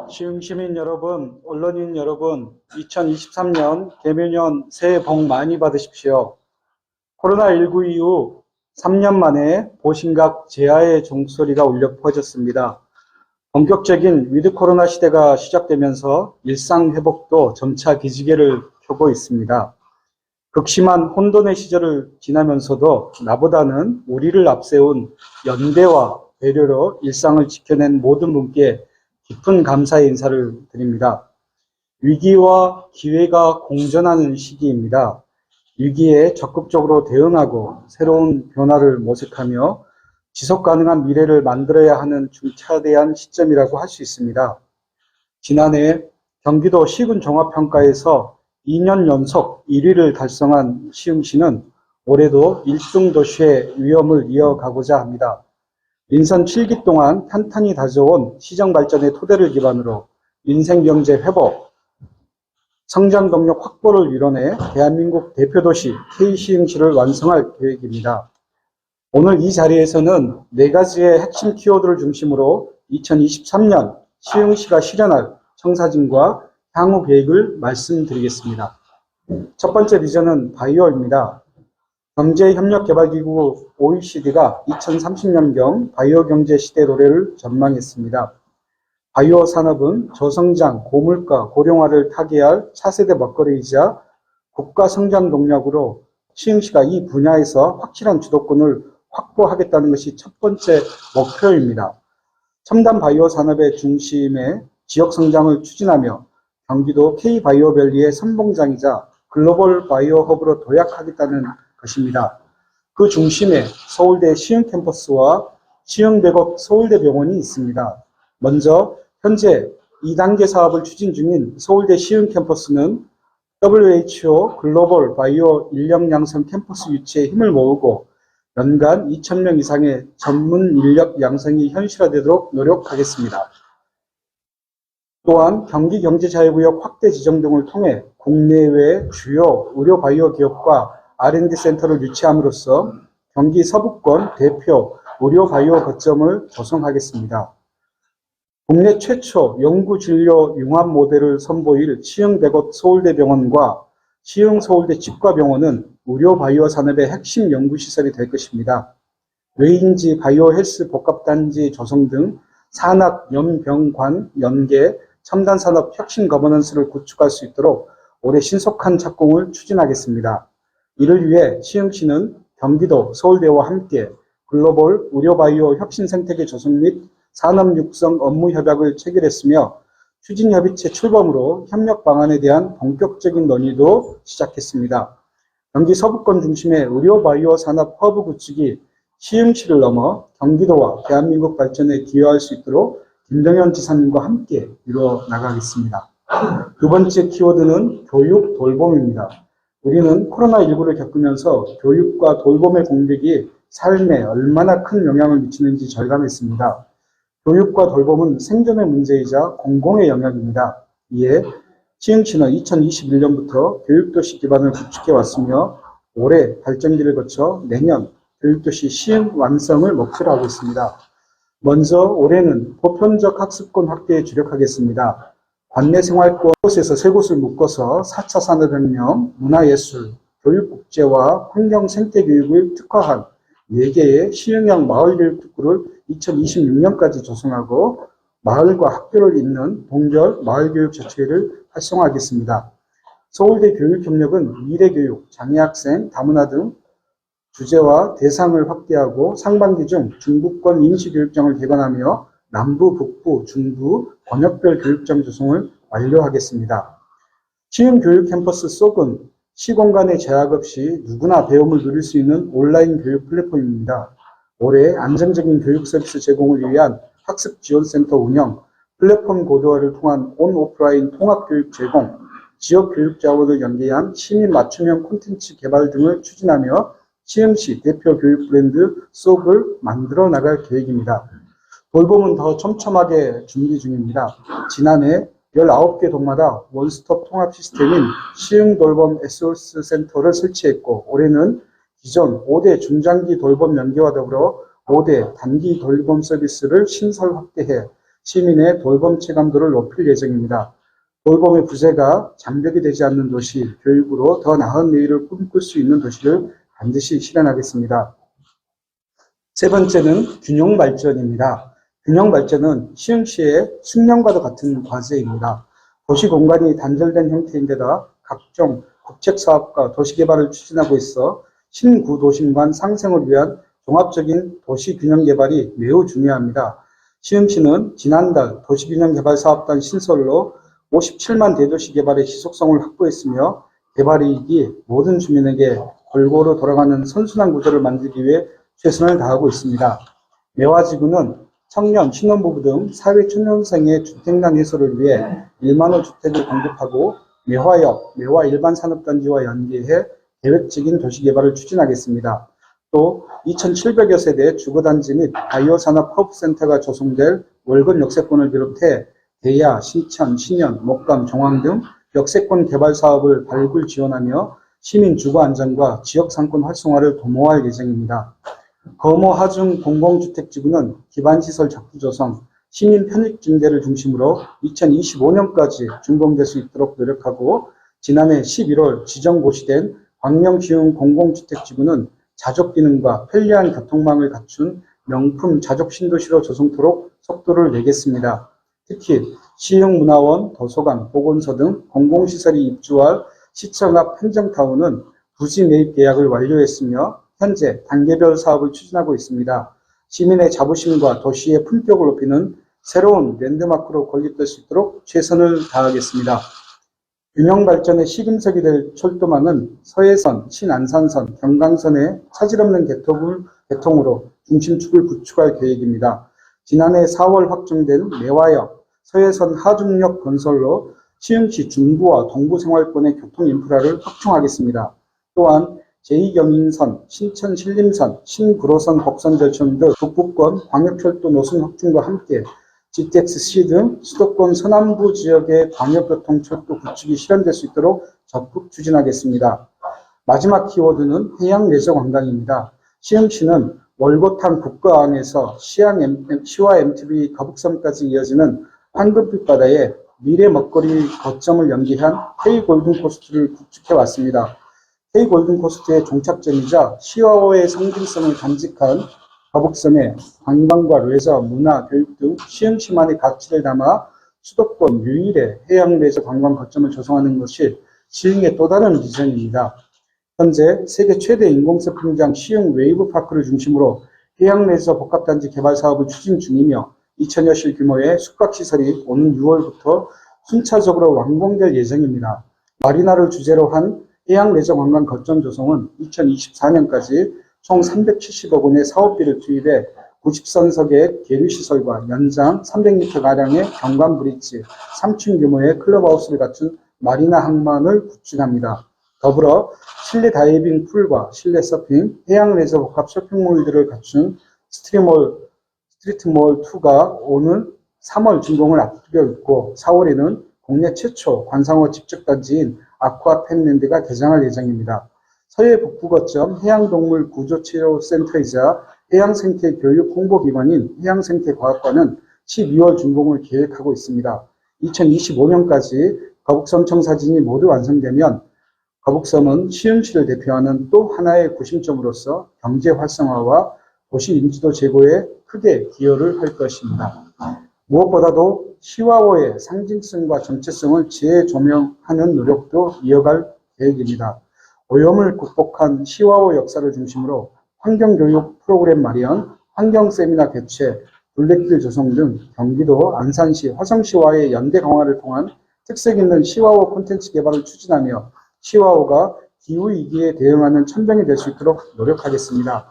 시민 여러분, 언론인 여러분, 2023년 개묘년 새해 복 많이 받으십시오. 코로나19 이후 3년 만에 보신각 재하의 종소리가 울려 퍼졌습니다. 본격적인 위드 코로나 시대가 시작되면서 일상 회복도 점차 기지개를 펴고 있습니다. 극심한 혼돈의 시절을 지나면서도 나보다는 우리를 앞세운 연대와 배려로 일상을 지켜낸 모든 분께 깊은 감사의 인사를 드립니다. 위기와 기회가 공존하는 시기입니다. 위기에 적극적으로 대응하고 새로운 변화를 모색하며 지속 가능한 미래를 만들어야 하는 중차대한 시점이라고 할 수 있습니다. 지난해 경기도 시군 종합평가에서 2년 연속 1위를 달성한 시흥시는 올해도 1등 도시의 위험을 이어가고자 합니다. 민선 7기 동안 탄탄히 다져온 시정 발전의 토대를 기반으로 민생경제 회복, 성장 동력 확보를 이뤄내 대한민국 대표도시 K시흥시를 완성할 계획입니다. 오늘 이 자리에서는 4가지의 핵심 키워드를 중심으로 2023년 시흥시가 실현할 청사진과 향후 계획을 말씀드리겠습니다. 첫 번째 비전은 바이오입니다. 경제협력개발기구 OECD가 2030년경 바이오 경제 시대 도래를 전망했습니다. 바이오 산업은 저성장, 고물가, 고령화를 타개할 차세대 먹거리이자 국가 성장 동력으로 시흥시가 이 분야에서 확실한 주도권을 확보하겠다는 것이 첫 번째 목표입니다. 첨단 바이오 산업의 중심에 지역 성장을 추진하며 경기도 K바이오밸리의 선봉장이자 글로벌 바이오 허브로 도약하겠다는 것입니다. 그 중심에 서울대 시흥 캠퍼스와 시흥백업 서울대병원이 있습니다. 먼저 현재 2단계 사업을 추진 중인 서울대 시흥 캠퍼스는 WHO 글로벌 바이오 인력 양성 캠퍼스 유치에 힘을 모으고 연간 2,000명 이상의 전문 인력 양성이 현실화되도록 노력하겠습니다. 또한 경기경제자유구역 확대 지정 등을 통해 국내외 주요 의료 바이오 기업과 R&D 센터를 유치함으로써 경기 서부권 대표 의료 바이오 거점을 조성하겠습니다. 국내 최초 연구진료 융합 모델을 선보일 시흥백업 서울대병원과 시흥서울대 치과병원은 의료 바이오 산업의 핵심 연구시설이 될 것입니다. 뇌인지 바이오 헬스 복합단지 조성 등 산학, 연병관, 연계, 첨단산업 혁신 거버넌스를 구축할 수 있도록 올해 신속한 착공을 추진하겠습니다. 이를 위해 시흥시는 경기도, 서울대와 함께 글로벌 의료바이오 혁신 생태계 조성 및 산업 육성 업무 협약을 체결했으며 추진협의체 출범으로 협력 방안에 대한 본격적인 논의도 시작했습니다. 경기 서부권 중심의 의료바이오 산업 허브 구축이 시흥시를 넘어 경기도와 대한민국 발전에 기여할 수 있도록 김동연 지사님과 함께 이루어 나가겠습니다. 두 번째 키워드는 교육 돌봄입니다. 우리는 코로나19를 겪으면서 교육과 돌봄의 공백이 삶에 얼마나 큰 영향을 미치는지 절감했습니다. 교육과 돌봄은 생존의 문제이자 공공의 영역입니다. 이에 시흥시는 2021년부터 교육도시 기반을 구축해 왔으며 올해 발전기를 거쳐 내년 교육도시 시흥 완성을 목표로 하고 있습니다. 먼저 올해는 보편적 학습권 확대에 주력하겠습니다. 관내 생활권 곳에서 3곳을 묶어서 4차 산업혁명, 문화예술, 교육국제와 환경 생태교육을 특화한 4개의 시흥형 마을교육특구를 2026년까지 조성하고 마을과 학교를 잇는 동결 마을교육자치회를 활성화하겠습니다. 서울대 교육협력은 미래교육, 장애학생, 다문화 등 주제와 대상을 확대하고 상반기 중 중부권 임시교육장을 개관하며 남부, 북부, 중부 권역별 교육장 조성을 완료하겠습니다. 시흥교육 캠퍼스 속은 시공간의 제약 없이 누구나 배움을 누릴 수 있는 온라인 교육 플랫폼입니다. 올해 안정적인 교육 서비스 제공을 위한 학습 지원센터 운영, 플랫폼 고도화를 통한 온 오프라인 통합교육 제공, 지역 교육 자원을 연계한 시민 맞춤형 콘텐츠 개발 등을 추진하며 시흥시 대표 교육 브랜드 속을 만들어 나갈 계획입니다. 돌봄은 더 촘촘하게 준비 중입니다. 지난해 19개 동마다 원스톱 통합 시스템인 시흥돌봄 SOS 센터를 설치했고 올해는 기존 5대 중장기 돌봄 연계와 더불어 5대 단기 돌봄 서비스를 신설 확대해 시민의 돌봄 체감도를 높일 예정입니다. 돌봄의 부재가 장벽이 되지 않는 도시, 교육으로 더 나은 내일을 꿈꿀 수 있는 도시를 반드시 실현하겠습니다. 세 번째는 균형 발전입니다. 균형 발전은 시흥시의 숙련과도 같은 과제입니다. 도시 공간이 단절된 형태인데다 각종 국책사업과 도시개발을 추진하고 있어 신구도심 간 상생을 위한 종합적인 도시균형 개발이 매우 중요합니다. 시흥시는 지난달 도시균형개발사업단 신설로 57만 대도시 개발의 지속성을 확보했으며 개발이익이 모든 주민에게 골고루 돌아가는 선순환 구조를 만들기 위해 최선을 다하고 있습니다. 매화지구는 청년, 신혼부부 등 사회 초년생의 주택난 해소를 위해 1만 호 주택을 공급하고 매화역, 매화 일반산업단지와 연계해 계획적인 도시개발을 추진하겠습니다. 또 2,700여 세대 주거단지 및 바이오산업 허브센터가 조성될 월급 역세권을 비롯해 대야, 신천, 신현, 목감, 종황 등 역세권 개발 사업을 발굴 지원하며 시민 주거 안정과 지역 상권 활성화를 도모할 예정입니다. 거모 하중 공공주택지구는 기반시설 적부 조성, 시민 편익 증대를 중심으로 2025년까지 준공될 수 있도록 노력하고 지난해 11월 지정 고시된 광명시흥 공공주택지구는 자족 기능과 편리한 교통망을 갖춘 명품 자족 신도시로 조성토록 속도를 내겠습니다. 특히 시흥문화원, 도서관, 보건소 등 공공시설이 입주할 시청 앞 행정타운은 부지 매입 계약을 완료했으며 현재 단계별 사업을 추진하고 있습니다. 시민의 자부심과 도시의 품격을 높이는 새로운 랜드마크로 건립될 수 있도록 최선을 다하겠습니다. 균형 발전의 시금석이 될 철도망은 서해선, 신안산선, 경강선의 차질 없는 개통으로 중심축을 구축할 계획입니다. 지난해 4월 확정된 매화역, 서해선 하중역 건설로 시흥시 중부와 동부 생활권의 교통 인프라를 확충하겠습니다. 또한 제2경인선, 신천 신림선, 신구로선 복선절천 등 북부권 광역철도 노선 확충과 함께 GTX-C 등 수도권 서남부 지역의 광역교통철도 구축이 실현될 수 있도록 적극 추진하겠습니다. 마지막 키워드는 해양레저관광입니다. 시흥시는 월곶항 국가항에서 시와 MTB 거북섬까지 이어지는 황금빛 바다에 미래 먹거리 거점을 연계한 K-골든코스트를 구축해왔습니다. K-골든코스트의 종착점이자 시와호의 상징성을 간직한 거북섬에 관광과 레저, 문화, 교육 등 시흥시만의 가치를 담아 수도권 유일의 해양 레저 관광 거점을 조성하는 것이 시흥의 또 다른 비전입니다. 현재 세계 최대 인공서핑장 시흥 웨이브파크를 중심으로 해양 레저 복합단지 개발 사업을 추진 중이며 2,000여 실 규모의 숙박시설이 오는 6월부터 순차적으로 완공될 예정입니다. 마리나를 주제로 한 해양 레저 관광 거점 조성은 2024년까지 총 370억 원의 사업비를 투입해 90선석의 계류시설과 연장 300m가량의 경관 브릿지, 3층 규모의 클럽하우스를 갖춘 마리나 항만을 구축합니다. 더불어 실내 다이빙 풀과 실내 서핑, 해양 레저 복합 쇼핑몰들을 갖춘 스트리트몰2가 오는 3월 준공을 앞두고 있고 4월에는 국내 최초 관상어 집적단지인 아쿠아펜랜드가 개장할 예정입니다. 서해 북부 거점 해양동물 구조치료센터이자 해양생태 교육 홍보기관인 해양생태과학관은 12월 준공을 계획하고 있습니다. 2025년까지 거북섬 청사진이 모두 완성되면 거북섬은 시흥시를 대표하는 또 하나의 구심점으로서 경제 활성화와 도시 인지도 제고에 크게 기여를 할 것입니다. 무엇보다도 시와호의 상징성과 정체성을 재조명하는 노력도 이어갈 계획입니다. 오염을 극복한 시와호 역사를 중심으로 환경교육 프로그램 마련, 환경세미나 개최, 둘레길 조성 등 경기도 안산시, 화성시와의 연대 강화를 통한 특색 있는 시와호 콘텐츠 개발을 추진하며 시와호가 기후위기에 대응하는 천병이 될 수 있도록 노력하겠습니다.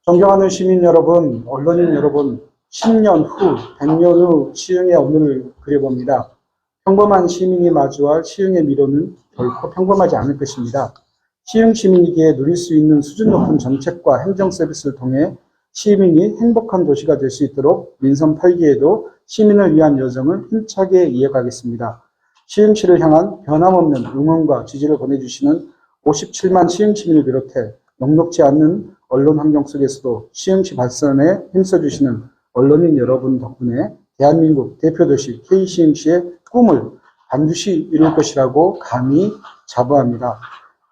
존경하는 시민 여러분, 언론인 여러분, 10년 후, 100년 후 시흥의 오늘을 그려봅니다. 평범한 시민이 마주할 시흥의 미래는 결코 평범하지 않을 것입니다. 시흥 시민이기에 누릴 수 있는 수준 높은 정책과 행정 서비스를 통해 시민이 행복한 도시가 될 수 있도록 민선 8기에도 시민을 위한 여정을 힘차게 이어가겠습니다. 시흥시를 향한 변함없는 응원과 지지를 보내주시는 57만 시흥 시민을 비롯해 녹록지 않는 언론 환경 속에서도 시흥시 발전에 힘써주시는 언론인 여러분 덕분에 대한민국 대표도시 KCMC의 꿈을 반드시 이룰 것이라고 감히 자부합니다.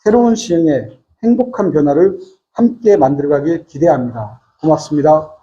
새로운 시흥의 행복한 변화를 함께 만들어가길 기대합니다. 고맙습니다.